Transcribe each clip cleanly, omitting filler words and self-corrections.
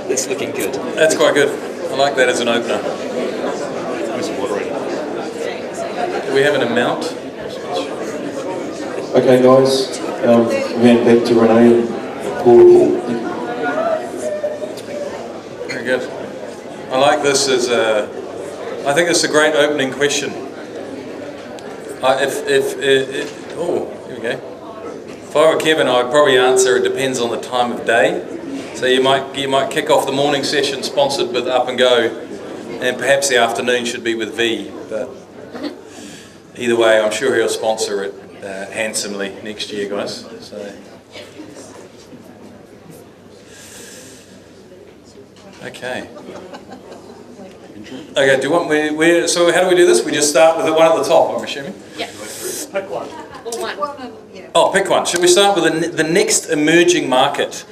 That's looking good. That's quite good. I like that as an opener. Do we have an amount? Okay, guys. Hand back to Renee and Paul. Very good. I like this as a. I think it's a great opening question. Here we go. If I were Kevin, I'd probably answer it depends on the time of day. So you might kick off the morning session sponsored with Up and Go, and perhaps the afternoon should be with V. But either way, I'm sure he'll sponsor it handsomely next year, guys. So. Okay. Okay. Do you want so how do we do this? We just start with the one at the top, I'm assuming. Yeah. Pick one. Oh, pick one. Should we start with the next emerging market?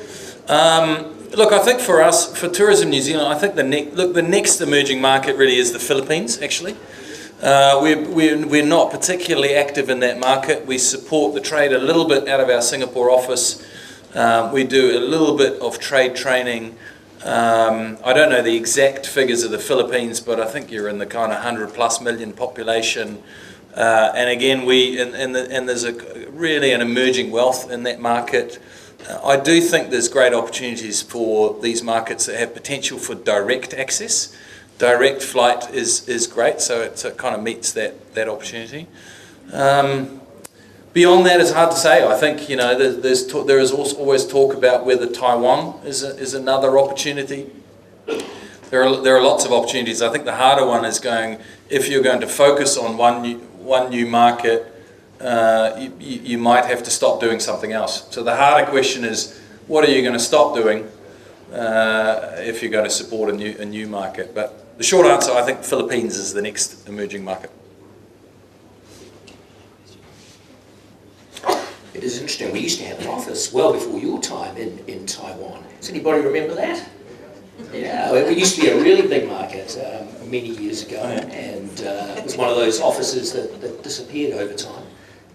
Look, I think for us, for Tourism New Zealand, I think the next emerging market really is the Philippines. Actually, we're not particularly active in that market. We support the trade a little bit out of our Singapore office. We do a little bit of trade training. I don't know the exact figures of the Philippines, but I think you're in the kind of 100+ million population. And again, there's really an emerging wealth in that market. I do think there's great opportunities for these markets that have potential for direct access. Direct flight is great, so it kind of meets that opportunity. Beyond that, it's hard to say. I think there is also always talk about whether Taiwan is another opportunity. There are lots of opportunities. I think the harder one is if you're going to focus on one new market, you might have to stop doing something else. So the harder question is, what are you going to stop doing if you're going to support a new market? But the short answer, I think Philippines is the next emerging market. It is interesting. We used to have an office well before your time in Taiwan. Does anybody remember that? Yeah, it used to be a really big market many years ago, and it was one of those offices that disappeared over time.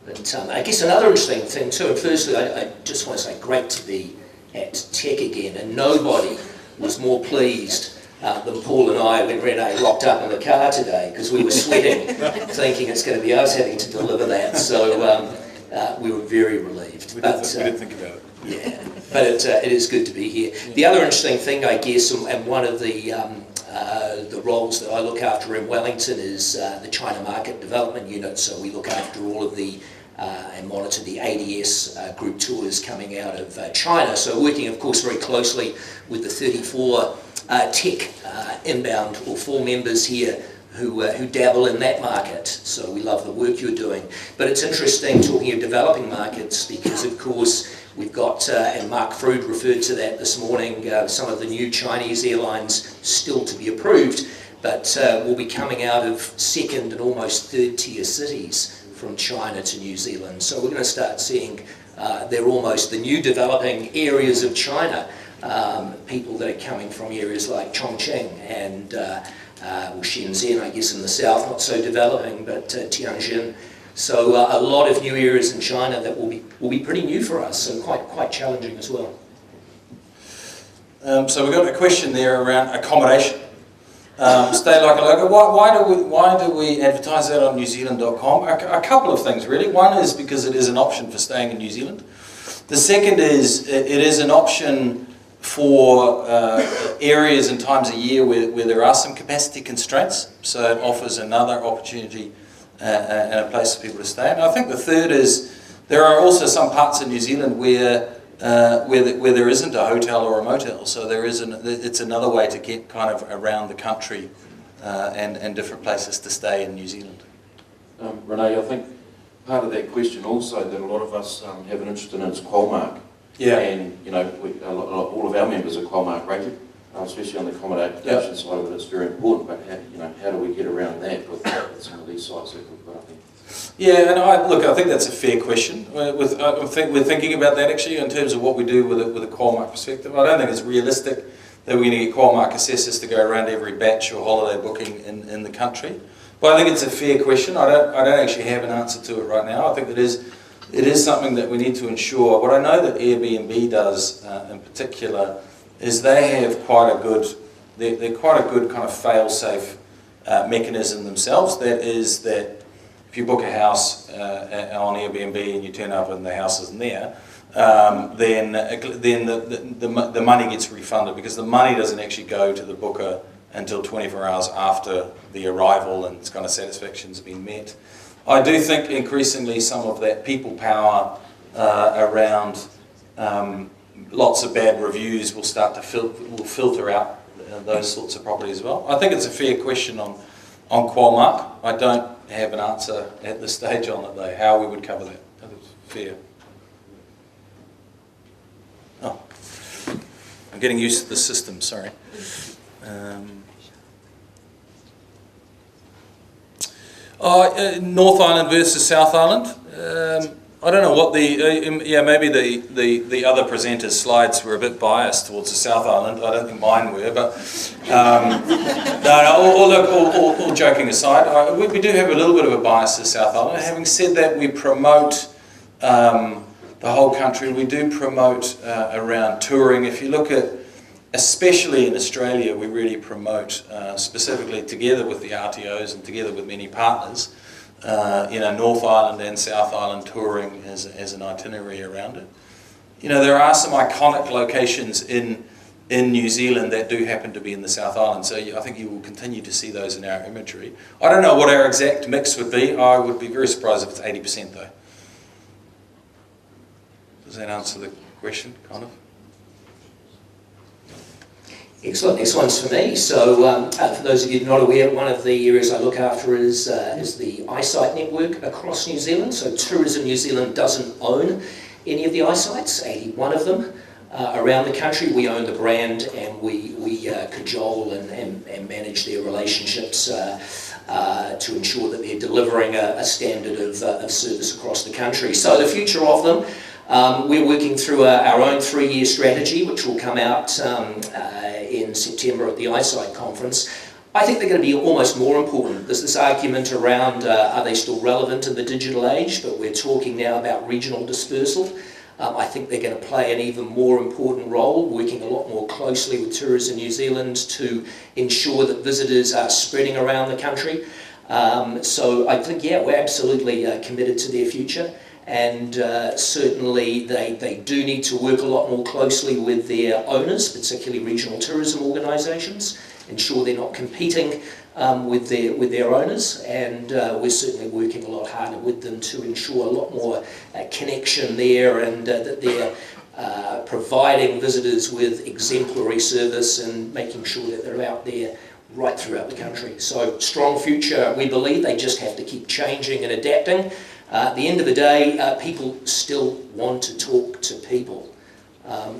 But I guess another interesting thing too, and firstly I just want to say great to be at TEC again, and nobody was more pleased than Paul and I when Renee rocked up in the car today, because we were sweating thinking it's going to be us having to deliver that, so we were very relieved. We did think about it. Yeah, but it is good to be here. The other interesting thing, I guess, and one of the roles that I look after in Wellington is the China Market Development Unit. So we look after all of the and monitor the ADS group tours coming out of China. So working, of course, very closely with the 34 TEC inbound or 4 members here who dabble in that market. So we love the work you're doing. But it's interesting talking of developing markets because, of course, we've got, and Mark Frood referred to that this morning, some of the new Chinese airlines still to be approved, but will be coming out of second and almost third tier cities from China to New Zealand. So we're going to start seeing they're almost the new developing areas of China, people that are coming from areas like Chongqing and Shenzhen, I guess in the south, not so developing, but Tianjin. So a lot of new areas in China that will be pretty new for us, and quite challenging as well. So we've got a question there around accommodation. Stay like a local. Why do we advertise that on newzealand.com? A couple of things really. One is because it is an option for staying in New Zealand. The second is it is an option for areas and times a year where there are some capacity constraints. So it offers another opportunity and a place for people to stay. And I think the third is there are also some parts of New Zealand where there isn't a hotel or a motel. So it's another way to get kind of around the country and different places to stay in New Zealand. Renee, I think part of that question also that a lot of us have an interest in is Qualmark. Yeah. And all of our members are Qualmark rated, especially on the accommodation side of it. It's very important. But how do we get around that with some of these sites that we've got up there? Yeah, and I think that's a fair question. We're thinking about that actually in terms of what we do with a Qualmark perspective. I don't think it's realistic that we're going to get Qualmark assessors to go around every batch or holiday booking in the country. But I think it's a fair question. I don't actually have an answer to it right now. I think it is something that we need to ensure. What I know that Airbnb does in particular is they have quite a good, they're quite a good kind of fail-safe mechanism themselves. That is that if you book a house on Airbnb and you turn up and the house isn't there, then the money gets refunded, because the money doesn't actually go to the booker until 24 hours after the arrival and its kind of satisfaction's been met. I do think increasingly some of that people power around lots of bad reviews will start to filter out those sorts of properties as well. I think it's a fair question on Qualmark. I don't have an answer at this stage on it though, how we would cover that. I think it's fair. Oh, I'm getting used to the system, sorry. North Island versus South Island. I don't know what maybe the other presenters' slides were a bit biased towards the South Island. I don't think mine were, but all joking aside, we do have a little bit of a bias to South Island. Having said that, we promote the whole country. We do promote around touring. If you look at, especially in Australia, we really promote specifically together with the RTOs and together with many partners, North Island and South Island touring as an itinerary around it. There are some iconic locations in New Zealand that do happen to be in the South Island, so I think you will continue to see those in our imagery. I don't know what our exact mix would be. I would be very surprised if it's 80% though. Does that answer the question, kind of? Excellent. Next one's for me. So for those of you not aware, one of the areas I look after is the eyesight network across New Zealand. So Tourism New Zealand doesn't own any of the eyesights, 81 of them around the country. We own the brand, and we cajole and manage their relationships to ensure that they're delivering a standard of service across the country. So the future of them, we're working through our own 3-year strategy, which will come out in September at the TEC Conference. I think they're going to be almost more important. There's this argument around are they still relevant in the digital age, but we're talking now about regional dispersal. I think they're going to play an even more important role, working a lot more closely with Tourism New Zealand to ensure that visitors are spreading around the country. So I think, we're absolutely committed to their future. And certainly they do need to work a lot more closely with their owners, particularly regional tourism organisations, ensure they're not competing with their owners, and we're certainly working a lot harder with them to ensure a lot more connection there, and that they're providing visitors with exemplary service and making sure that they're out there right throughout the country. So strong future, we believe. They just have to keep changing and adapting. At the end of the day, people still want to talk to people.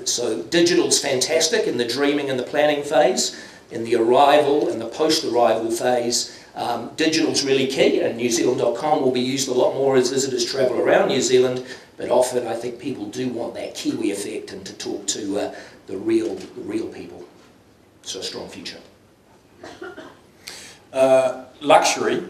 So digital's fantastic in the dreaming and the planning phase. In the arrival and the post-arrival phase, digital's really key, and newzealand.com will be used a lot more as visitors travel around New Zealand, but often I think people do want that Kiwi effect and to talk to the real people. So a strong future. Luxury.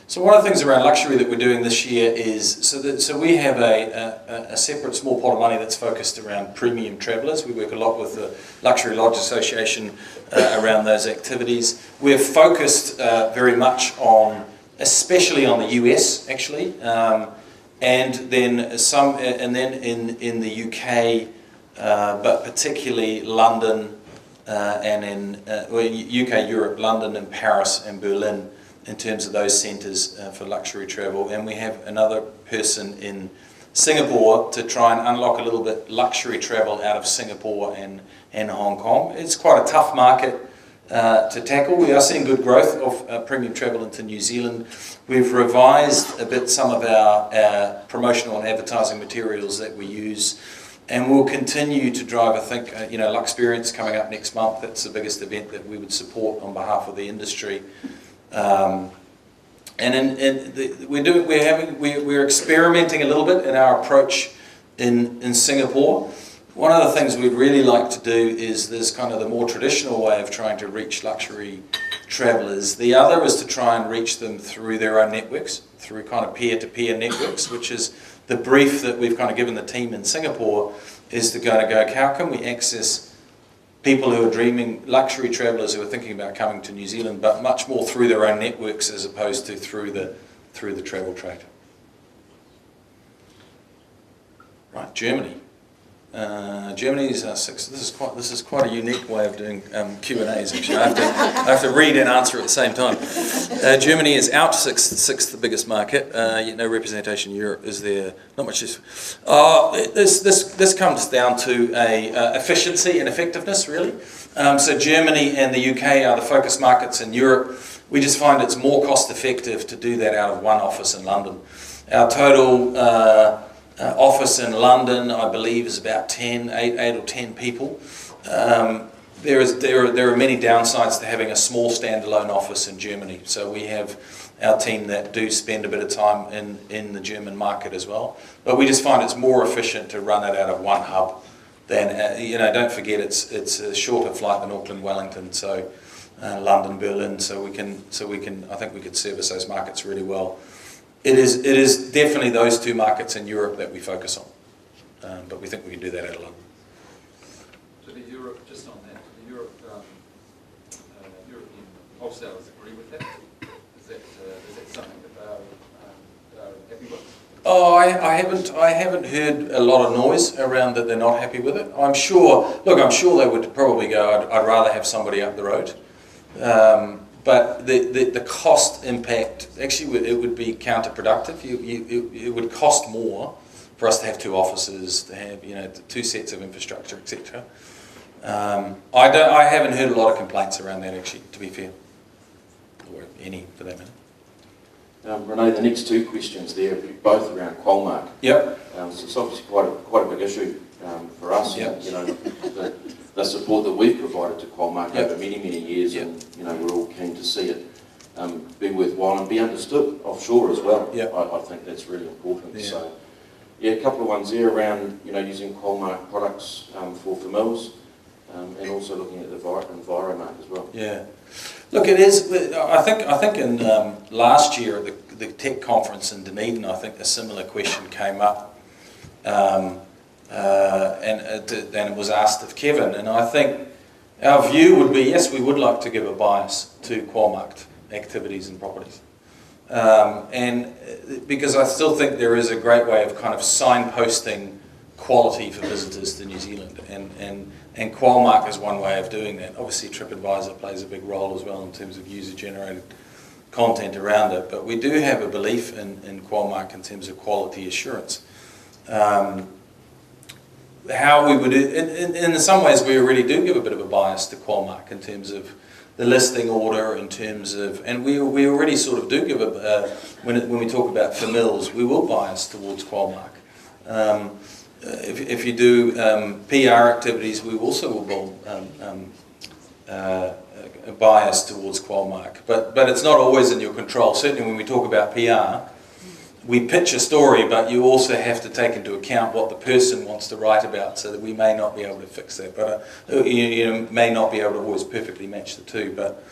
So one of the things around luxury that we're doing this year is, so we have a separate small pot of money that's focused around premium travellers. We work a lot with the Luxury Lodge Association around those activities. We're focused very much on, especially on the US actually, and then in the UK, but particularly London and in UK, Europe, London and Paris and Berlin, in terms of those centres for luxury travel. And we have another person in Singapore to try and unlock a little bit luxury travel out of Singapore and Hong Kong. It's quite a tough market to tackle. We are seeing good growth of premium travel into New Zealand. We've revised a bit some of our promotional and advertising materials that we use, and we'll continue to drive, I think, Luxperience coming up next month. That's the biggest event that we would support on behalf of the industry. We're experimenting a little bit in our approach in Singapore. One of the things we'd really like to do is there's kind of the more traditional way of trying to reach luxury travellers. The other is to try and reach them through their own networks, through kind of peer-to-peer networks, which is the brief that we've kind of given the team in Singapore, is to go, how can we access people who are dreaming, luxury travellers who are thinking about coming to New Zealand, but much more through their own networks as opposed to through the travel trade. Right, Germany. Germany is our sixth. This is quite a unique way of doing Q&As. Actually, I have to read and answer at the same time. Germany is our sixth biggest market. Yet no representation in Europe is there. Not much. This comes down to efficiency and effectiveness, really. So Germany and the UK are the focus markets in Europe. We just find it's more cost effective to do that out of one office in London. Our total office in London, I believe, is about 8 or 10 people. There are many downsides to having a small standalone office in Germany. So we have our team that do spend a bit of time in the German market as well. But we just find it's more efficient to run it out of one hub than, don't forget it's a shorter flight than Auckland, Wellington, so London, Berlin. So we can. I think we could service those markets really well. It is definitely those two markets in Europe that we focus on, but we think we can do that out of London. So the Europe, just on that, the European wholesalers agree with that? Is that something that they're happy with? Oh, I haven't heard a lot of noise around that they're not happy with it. I'm sure they would probably go, I'd rather have somebody up the road. But the cost impact, actually, it would be counterproductive. It would cost more for us to have two offices, to have two sets of infrastructure, etc. I haven't heard a lot of complaints around that, actually, to be fair, or any for that matter. Renee, the next two questions there are both around Qualmark. Yep. So it's obviously quite a big issue for us. Yep. The support that we've provided to Qualmark Yep. over many years, Yep. and we're all keen to see it be worthwhile and be understood offshore as well. Yep. I think that's really important. Yeah. So, a couple of ones there around using Qualmark products for mills, and also looking at the environment as well. Yeah, look, it is. I think in last year at the TEC Conference in Dunedin, I think a similar question came up. And it was asked of Kevin, and I think our view would be, yes, we would like to give a bias to Qualmark activities and properties. And because I still think there is a great way of kind of signposting quality for visitors to New Zealand, and Qualmark is one way of doing that. Obviously TripAdvisor plays a big role as well in terms of user-generated content around it, but we do have a belief in Qualmark in terms of quality assurance. How we would, in some ways we already do give a bit of a bias to Qualmark in terms of the listing order, in terms of, and we already sort of do give when we talk about for mills, we will bias towards Qualmark. If you do PR activities, we also will bias towards Qualmark, but it's not always in your control. Certainly when we talk about PR, we pitch a story, but you also have to take into account what the person wants to write about, so that we may not be able to fix that, but you may not be able to always perfectly match the two. But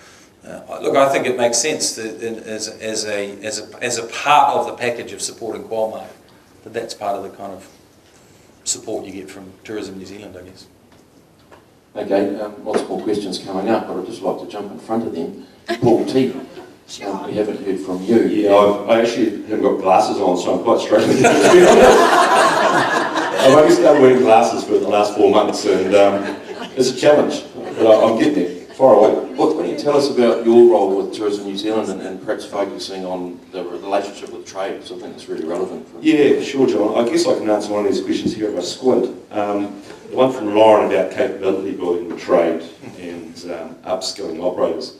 look, I think it makes sense that as a part of the package of supporting Qualmark, that's part of the kind of support you get from Tourism New Zealand, I guess. Okay, lots more questions coming up, but I'd just like to jump in front of them. Paul T. We haven't heard from you. Yeah, I actually haven't got glasses on, so I'm quite struggling. I've only started wearing glasses for the last 4 months, and it's a challenge, but I'm getting there, far away. What can you tell us about your role with Tourism New Zealand, and perhaps focusing on the relationship with trade, because I think it's really relevant. Yeah, sure, John. I guess I can answer one of these questions here if I squint. The one from Lauren about capability building with trade and upskilling operators.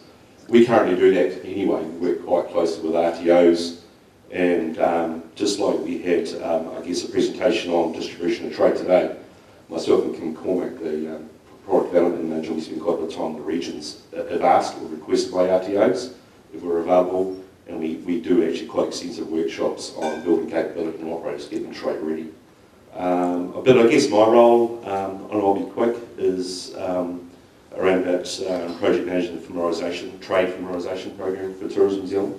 We currently do that anyway. We work quite closely with RTOs, and just like we had, I guess, a presentation on distribution and trade today, myself and Kim Cormack, the product development manager, we spend quite a bit of time in the regions, have asked or requested by RTOs if we're available, and we do actually quite extensive workshops on building capability and operators, getting trade ready. But I guess my role, and I'll be quick, is around that project management familiarisation, trade familiarisation program for Tourism New Zealand.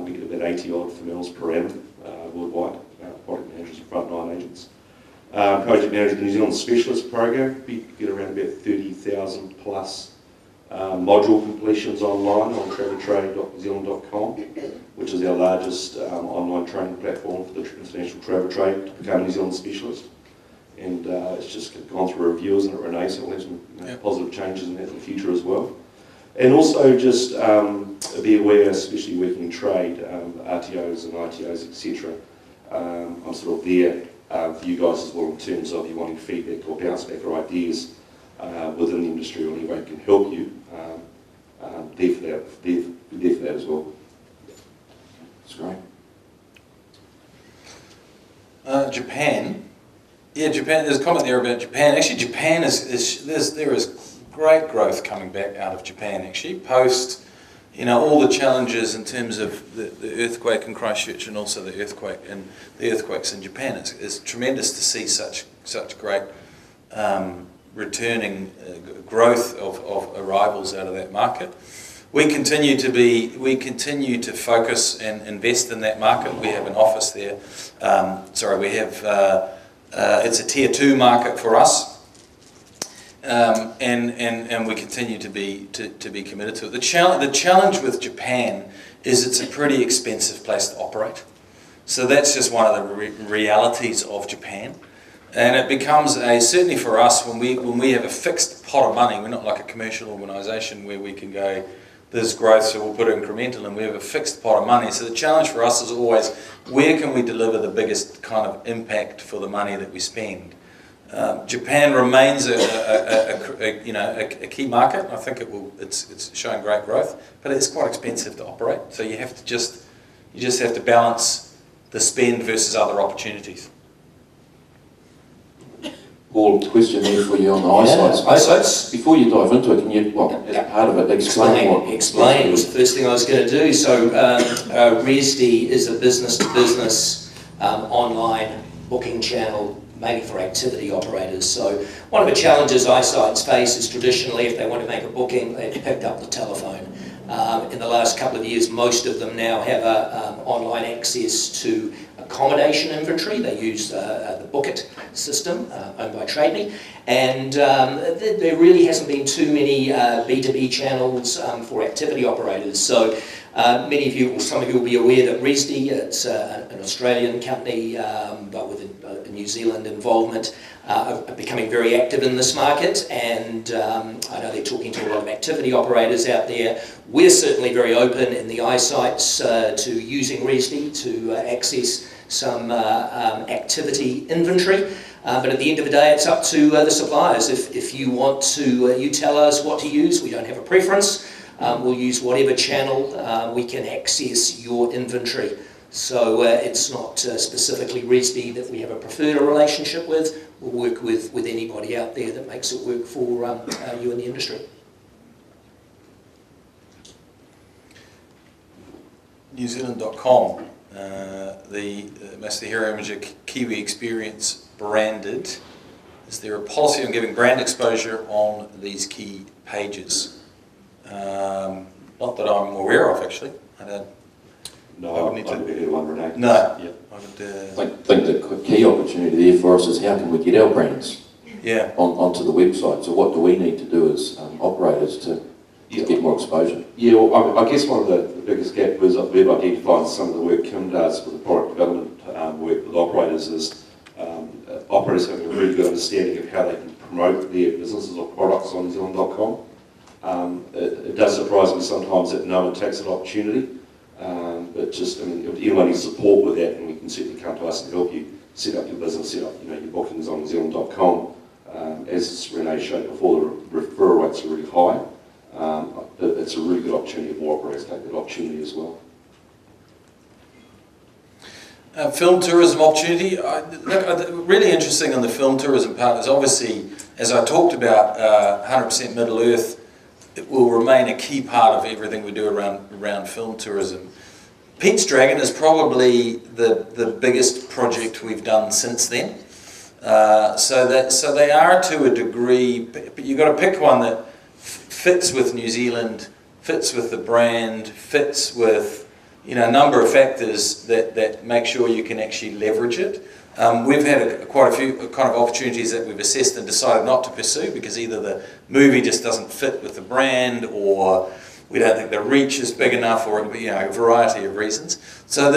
We get about 80 odd familiars per annum worldwide, product managers and frontline agents. Project manager of the New Zealand Specialist Program. We get around about 30,000 plus module completions online on traveltrade.newzealand.com, which is our largest online training platform for the international travel trade to become a New Zealand specialist. And it's just gone through reviews and at Renee, so we'll have some positive changes in that in the future as well. And also just be aware, especially working in trade, RTOs and ITOs, etc. I'm sort of there for you guys as well in terms of you wanting feedback or bounce back or ideas within the industry or any way it can help you. There for that as well. That's great. Japan. Yeah, Japan. There's a comment there about Japan. Actually, Japan there is great growth coming back out of Japan. Actually, post all the challenges in terms of the earthquake in Christchurch and also the earthquakes in Japan. It's tremendous to see such great returning growth of arrivals out of that market. We continue to focus and invest in that market. We have an office there. It's a tier 2 market for us, and we continue to be committed to it. The challenge with Japan is it's a pretty expensive place to operate. So that's just one of the realities of Japan. And it becomes certainly for us, when we have a fixed pot of money, we're not like a commercial organisation where we can go, there's growth, so we'll put incremental, and we have a fixed pot of money. So the challenge for us is always, where can we deliver the biggest kind of impact for the money that we spend? Japan remains a key market. I think it's showing great growth, but it's quite expensive to operate. So you just have to balance the spend versus other opportunities. Paul, question there for you on the eyesight. Before you dive into it, can you, as part of it, Explain was the first thing I was going to do. So ResD is a business-to-business online booking channel, mainly for activity operators. So one of the challenges eyesights face is traditionally, if they want to make a booking, they've picked up the telephone. In the last couple of years, most of them now have online access to accommodation inventory. They use the Book It system owned by Trade Me, and there really hasn't been too many B2B channels for activity operators. So many of you, or some of you will be aware that ResD, it's an Australian company but with a New Zealand involvement, are becoming very active in this market, and I know they're talking to a lot of activity operators out there. We're certainly very open in the eyesights to using ResD to access some activity inventory, but at the end of the day it's up to the suppliers. If you want to, you tell us what to use. We don't have a preference. We'll use whatever channel we can access your inventory. So it's not specifically ResD that we have a preferred relationship with. We'll work with anybody out there that makes it work for you in the industry. NewZealand.com, the Master Hero Imager Kiwi Experience branded. Is there a policy on giving brand exposure on these key pages? Not that I'm aware of, actually. I don't. No, I wouldn't need to. One, Renee. No. Yeah. I think the key opportunity there for us is how can we get our brands onto the website. So what do we need to do as operators to get more exposure? Yeah, well, I guess one of the biggest gaps we've identified in some of the work Kim does with the product development work with operators is operators having a really good understanding of how they can promote their businesses or products on NewZealand.com. It does surprise me sometimes that no one takes an opportunity. But just, if anyone needs support with that, and we can certainly come to us and help you set up your business, set up your bookings on NewZealand.com. As Renee showed before, the referral rates are really high. It's a really good opportunity for operators to take that opportunity as well. Film tourism opportunity. Really interesting on the film tourism part is obviously, as I talked about, 100% Middle Earth. It will remain a key part of everything we do around film tourism. Pete's Dragon is probably the biggest project we've done since then. So they are to a degree, but you've got to pick one that fits with New Zealand, fits with the brand, fits with a number of factors that make sure you can actually leverage it. We've had quite a few kind of opportunities that we've assessed and decided not to pursue because either the movie just doesn't fit with the brand, or we don't think the reach is big enough, or a variety of reasons. So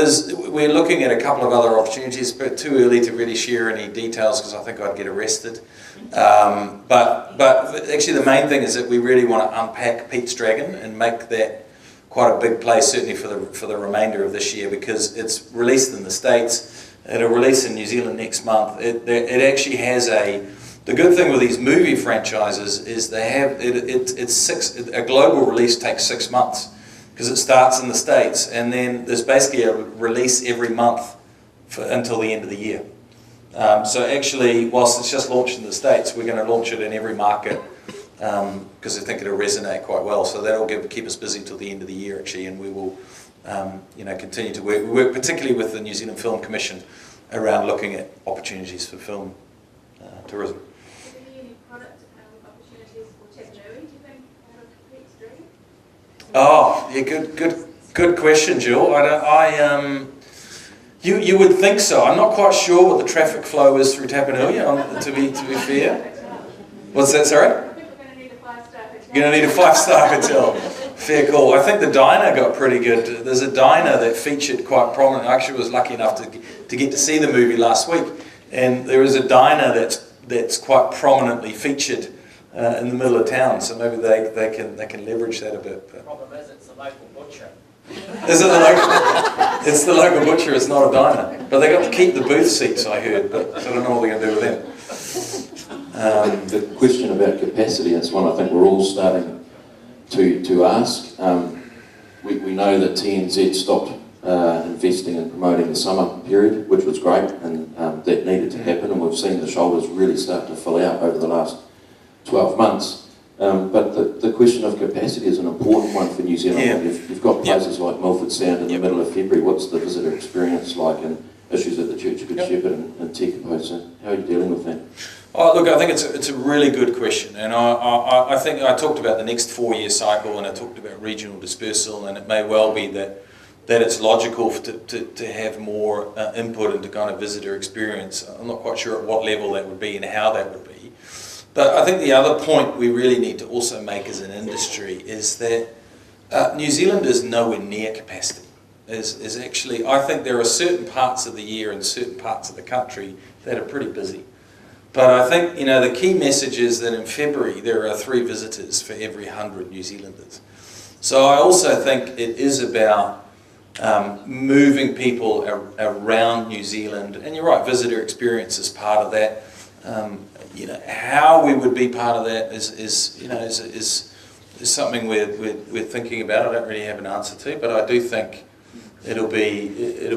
we're looking at a couple of other opportunities, but too early to really share any details because I think I'd get arrested. But actually the main thing is that we really want to unpack Pete's Dragon and make that quite a big play, certainly for the remainder of this year, because it's released in the States. It'll release in New Zealand next month. It actually has the good thing with these movie franchises is they have a global release takes 6 months because it starts in the States, and then there's basically a release every month until the end of the year. So actually, whilst it's just launched in the States, we're going to launch it in every market because I think it'll resonate quite well. So that'll keep us busy till the end of the year actually, and we will continue to work. We work particularly with the New Zealand Film Commission around looking at opportunities for film tourism. Oh, yeah, good question, Jill. You would think so. I'm not quite sure what the traffic flow is through Tapanui, to be fair. What's that, sorry? People are going to need a 5-star hotel. You're going to need a 5-star hotel. Fair call. I think the diner got pretty good. There's a diner that featured quite prominently. I actually was lucky enough to get to see the movie last week, and there is a diner that's quite prominently featured in the middle of town. So maybe they can leverage that a bit. The problem is it's the local butcher. Is it the local? It's the local butcher. It's not a diner. But they got to keep the booth seats, I heard. But I don't know what they're going to do with them. The question about capacity is one I think we're all starting to ask. We know that TNZ stopped investing and promoting the summer period, which was great, and that needed to happen, and we've seen the shoulders really start to fill out over the last 12 months. But the question of capacity is an important one for New Zealand. Yeah. You've got places like Milford Sound in the middle of February. What's the visitor experience like, and issues at the Church of Good Shepherd and TEC Conference? How are you dealing with that? Oh, look, I think it's a really good question, and I think I talked about the next 4-year cycle, and I talked about regional dispersal, and it may well be that it's logical to have more input into kind of visitor experience. I'm not quite sure at what level that would be and how that would be. But I think the other point we really need to also make as an industry is that New Zealand is nowhere near capacity. Is actually, I think there are certain parts of the year and certain parts of the country that are pretty busy. But I think, the key message is that in February there are 3 visitors for every 100 New Zealanders. So I also think it is about moving people around New Zealand, and you're right, visitor experience is part of that. How we would be part of that is something we're thinking about. I don't really have an answer to, but I do think it'll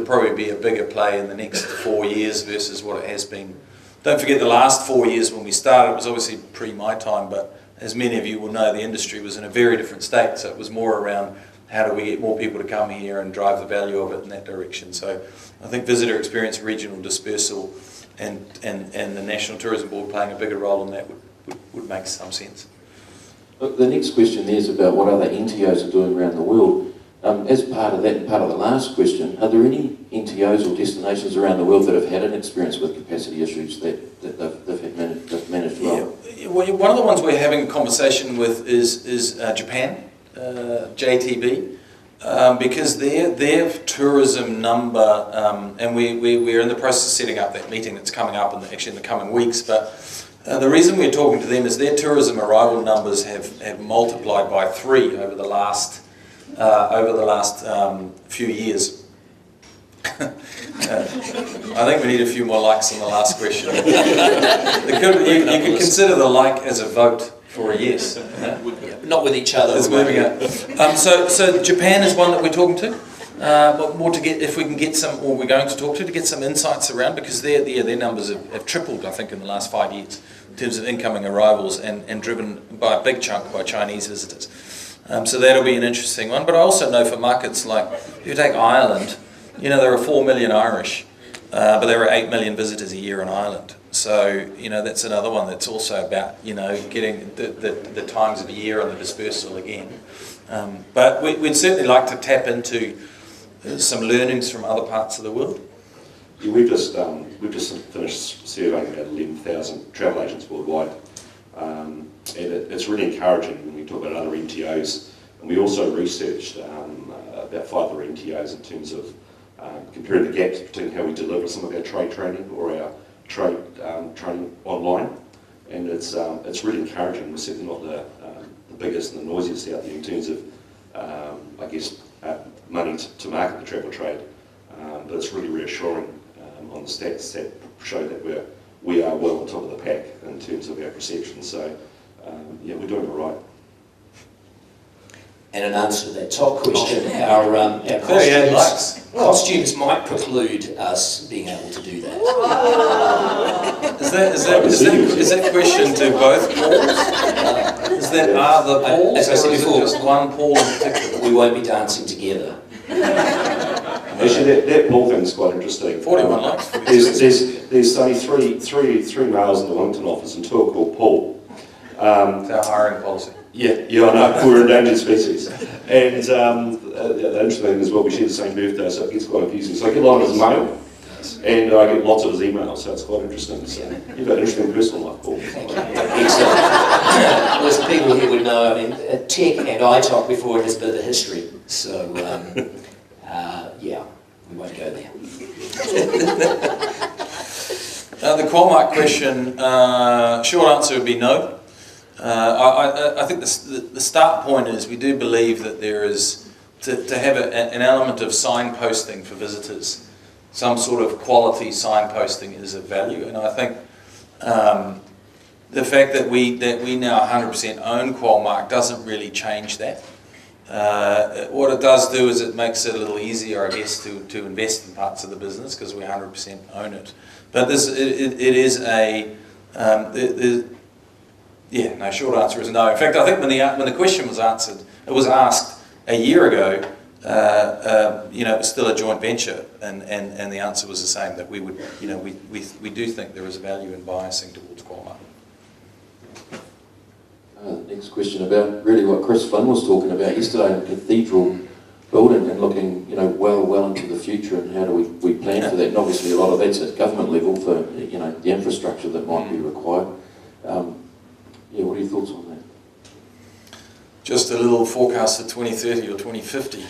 probably be a bigger play in the next 4 years versus what it has been. Don't forget the last 4 years when we started, it was obviously pre my time, but as many of you will know, the industry was in a very different state, so it was more around how do we get more people to come here and drive the value of it in that direction. So I think visitor experience, regional dispersal, and the National Tourism Board playing a bigger role in that would make some sense. Look, the next question there is about what other NTOs are doing around the world. As part of that and part of the last question, are there any NTOs or destinations around the world that have had an experience with capacity issues that they've managed well? Yeah, well, one of the ones we're having a conversation with is Japan, JTB, because their tourism number, and we're in the process of setting up that meeting that's coming up in the coming weeks, but the reason we're talking to them is their tourism arrival numbers have multiplied by 3 over the last few years. I think we need a few more likes on the last question. You could consider the like as a vote for a yes. Not with each other. It's moving up. So Japan is one that we're talking to. But more to get, if we can get some, or we're going to talk to get some insights around, because their numbers have tripled, I think, in the last 5 years in terms of incoming arrivals, and driven by a big chunk by Chinese visitors. So that'll be an interesting one. But I also know for markets like, if you take Ireland, there are 4 million Irish, but there are 8 million visitors a year in Ireland. So, that's another one that's also about, getting the times of the year and the dispersal again. But we'd certainly like to tap into some learnings from other parts of the world. Yeah, we've just finished surveying about 11,000 travel agents worldwide, and it's really encouraging when we talk about other MTOs. And we also researched about 5 other MTOs in terms of comparing the gaps between how we deliver some of our trade training or our trade training online, and it's really encouraging. We're certainly not the biggest and the noisiest out there in terms of I guess money to market the travel trade, but it's really reassuring on the stats that show that we are well on top of the pack in terms of our perception. So yeah, we're doing all right. And in answer to that top question, our 38 likes. costumes might preclude us being able to do that. Is that question to both Pauls? Is that are the Pauls, as I said or is it before, just one Paul in particular? We won't be dancing together. Actually, that Paul thing's quite interesting. 41 likes. There's only three males in the Wellington office and 2 are called Paul. It's our hiring policy. Yeah, I know, we're endangered species. And the interesting thing is, well, we share the same birthday, so it gets quite confusing. So I get a lot of his mail, and I get lots of his emails, so it's quite interesting. So you've got an interesting personal life, Paul. Thank you. Excellent. Well, as the people here would know, I mean, TEC and I talked before, it has a bit of a history. So, yeah, we won't go there. The Qualmark question, short answer would be no. I think the start point is we do believe that there is, to have an element of signposting for visitors, some sort of quality signposting is of value, and I think the fact that we now 100% own Qualmark doesn't really change that. What it does do is it makes it a little easier, I guess, to invest in parts of the business because we 100% own it. But it is a yeah, no, short answer is no. In fact, I think when the question was answered, it was asked a year ago, you know, it was still a joint venture, and the answer was the same, that we would, you know, we do think there is value in biasing towards Qualmark. Next question about really what Chris Flynn was talking about yesterday in the cathedral building and looking, you know, well into the future and how do we plan for that. And obviously a lot of that's at government level for, you know, the infrastructure that might be required. Yeah, what are your thoughts on that? Just a little forecast for 2030 or 2050.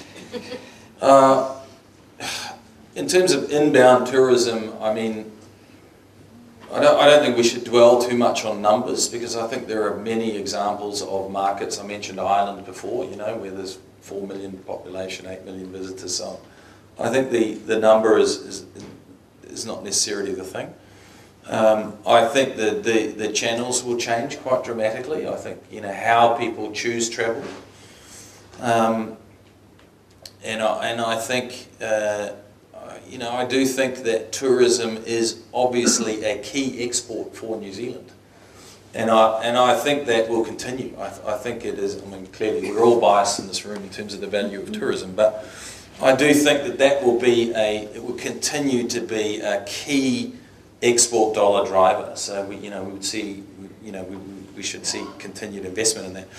In terms of inbound tourism, I mean, I don't think we should dwell too much on numbers because I think there are many examples of markets. I mentioned Ireland before, you know, where there's 4 million population, 8 million visitors. So I think the number is not necessarily the thing. I think that the channels will change quite dramatically. I think, you know, how people choose travel, and I think, you know, I do think that tourism is obviously a key export for New Zealand, and I think that will continue. I think it is. I mean, clearly we're all biased in this room in terms of the value of tourism, but I do think that will be it will continue to be a key export dollar driver. So we would see, you know, we should see continued investment in that.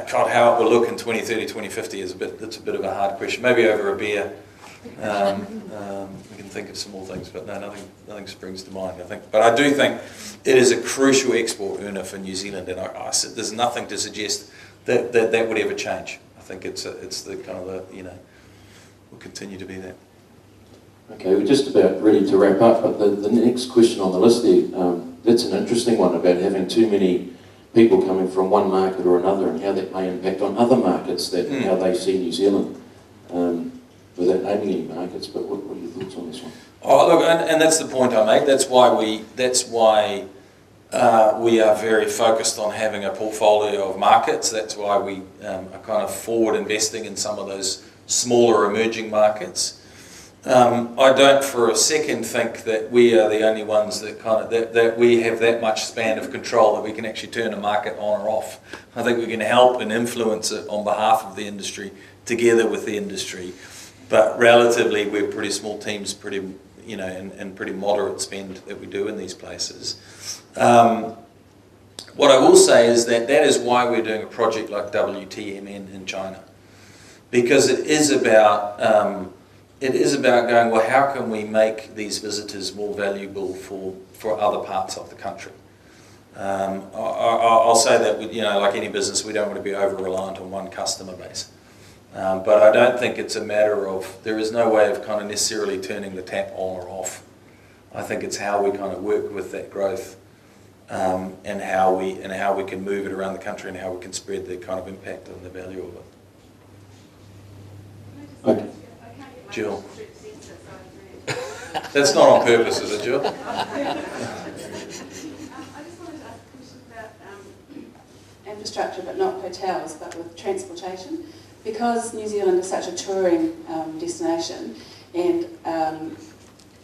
God, how it will look in 2030, 2050 is it's a bit of a hard question. Maybe over a beer, we can think of some more things, but no, nothing springs to mind, I think. But I do think it is a crucial export earner for New Zealand, and there's nothing to suggest that would ever change. I think it's the kind of the, you know, will continue to be that. Okay, we're just about ready to wrap up, but the next question on the list there, that's an interesting one about having too many people coming from one market or another and how that may impact on other markets, how they see New Zealand, without naming any markets, but what are your thoughts on this one? Oh, look, and that's the point I make. That's why we are very focused on having a portfolio of markets. That's why we are kind of forward investing in some of those smaller emerging markets. I don't for a second think that we are the only ones that that we have that much span of control that we can actually turn a market on or off. I think we can help and influence it on behalf of the industry, together with the industry. But relatively, we're pretty small teams, pretty, you know, and pretty moderate spend that we do in these places. What I will say is that is why we're doing a project like WTMN in China, because it is about it is about going, well, how can we make these visitors more valuable for other parts of the country? I'll say that, like any business, we don't want to be over-reliant on one customer base. But I don't think it's a matter of, there is no way of kind of necessarily turning the tap on or off. I think it's how we kind of work with that growth, and how we can move it around the country, and how we can spread the kind of impact and the value of it. Okay. Jill. That's not on purpose, is it, Jill? I just wanted to ask a question about infrastructure, but not hotels, but with transportation. Because New Zealand is such a touring destination, and I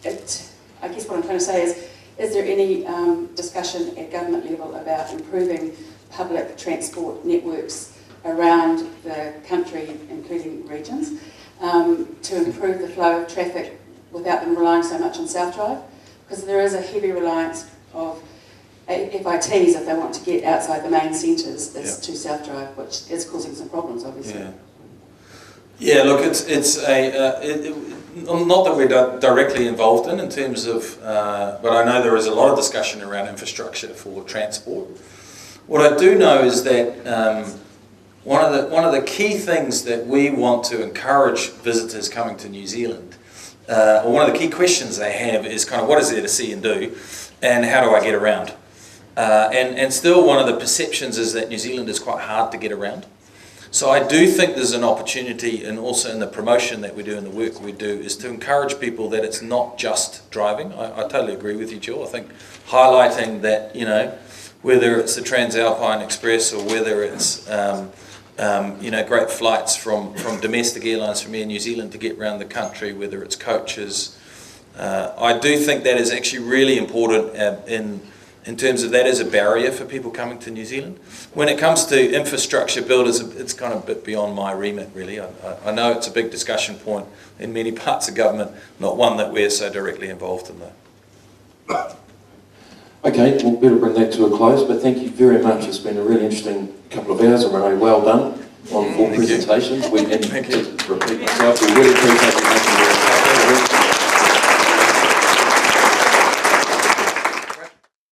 guess what I'm trying to say is there any discussion at government level about improving public transport networks around the country, including regions, to improve the flow of traffic without them relying so much on South Drive? Because there is a heavy reliance of FITs, if they want to get outside the main centres, to South Drive, which is causing some problems, obviously. Yeah, look, it's not that we're directly involved in terms of, but I know there is a lot of discussion around infrastructure for transport. What I do know is that one of the key things that we want to encourage visitors coming to New Zealand, or one of the key questions they have is kind of, what is there to see and do, and how do I get around? And still one of the perceptions is that New Zealand is quite hard to get around. So I do think there's an opportunity, and also in the promotion that we do and the work we do, is to encourage people that it's not just driving. I totally agree with you, Jill. I think highlighting that, whether it's the Transalpine Express or whether it's great flights from domestic airlines from Air New Zealand to get around the country, whether it's coaches. I do think that is actually really important in terms of that as a barrier for people coming to New Zealand. When it comes to infrastructure build, it's kind of a bit beyond my remit, really. I know it's a big discussion point in many parts of government, not one that we're so directly involved in, though. Okay, we'll better bring that to a close, but thank you very much. It's been a really interesting couple of hours, and Renee, well done on all presentations. Thank you. To repeat myself, we really appreciate you making your